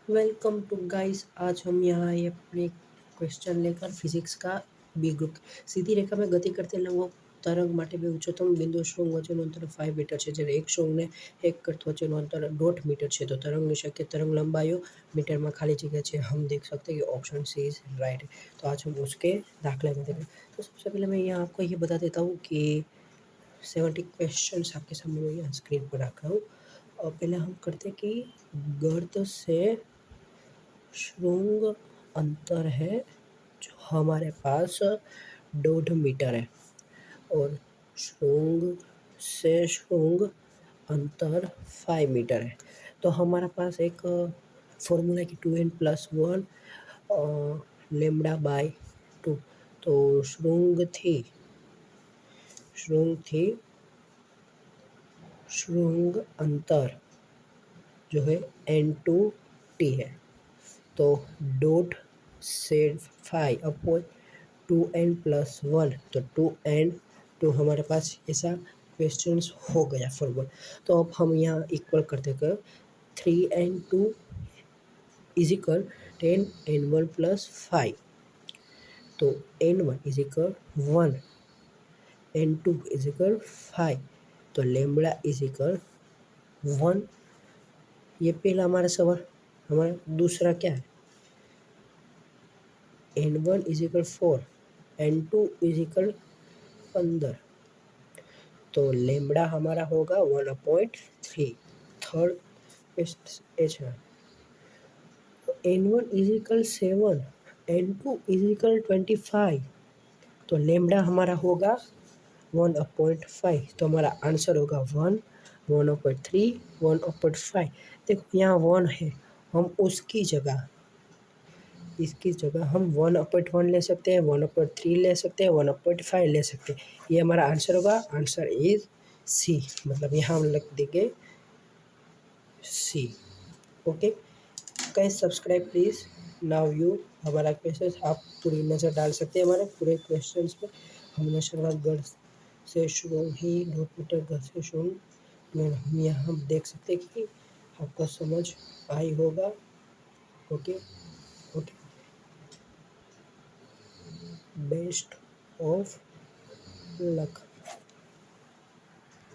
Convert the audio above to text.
Welcome to guys. आज हम यहाँ आए अपने क्वेश्चन लेकर फिजिक्स का बी ग्रुप। સીધી રેખામાં ગતિ કરતી લંબો તરંગ માટે બે ઉચ્ચતમ બિંદુ શૃંગ વચ્ચેનું અંતર 5 મીટર છે, જ્યારે એક શૃંગને એક કર્ત વચ્ચેનું અંતર 1.5 मीटर છે, તો તરંગની શક્ય તરંગ लंबाईઓ मीटરમાં खाली जगह છે। हम देख सकते हैं कि ऑप्शन सी इज राइट। तो आज हम उसके दाखले में देखें। तो सबसे पहले मैं यहाँ आपको ये बता देता हूँ कि 70 क्वेश्चन आपके सामने मैं यहाँ स्क्रीन पर रख रहा हूँ। और पहले हम करते कि गर्त से शृंग अंतर है जो हमारे पास 1.5 मीटर है, और शृंग से शृंग अंतर 5 मीटर है। तो हमारा पास एक फॉर्मूला कि 2n+1 लेमडा बाय 2। तो शृंग थी शृंग अंतर जो है n2t है, तो 1.5 से 5 अपॉन 2n+1, तो 2n तो हमारे पास ऐसा क्वेश्चंस हो गया फॉर्मूला। तो अब हम यहाँ इक्वल करते कर 3n2 इज इक्वल 10n1+5, तो n1 is equal 1, n2 is equal 5, तो लेमड़ा इज इक्वल 1। ये पहला हमारा सवाल। हमारा दूसरा क्या है, n1 is equal 4, n2 is equal 15, तो लेमड़ा हमारा होगा 1/3। Third question, n1 is equal 7, n2 is equal 25, तो लेमड़ा हमारा होगा 1/5। तो हमारा आंसर होगा 1, 1/3, 1/5। देखो यहाँ 1 है, हम इसकी जगह हम 1/1 ले सकते हैं, 1/3 ले सकते हैं, 1/5 ले सकते हैं। ये हमारा आंसर होगा। आंसर इज सी, मतलब यहाँ हम लिख देंगे C. Okay guys, subscribe please. Now you हमारा क्वेश्चन आप पूरी नज़र डाल सकते हैं हमारे पूरे क्वेश्चंस पे। हमने शुरुआत गढ़ से शुरू ही 2 मीटर गढ़ से शुरू में हम यहाँ हम देख सकते हैं कि आपको समझ आई होगा। Okay okay, best of luck.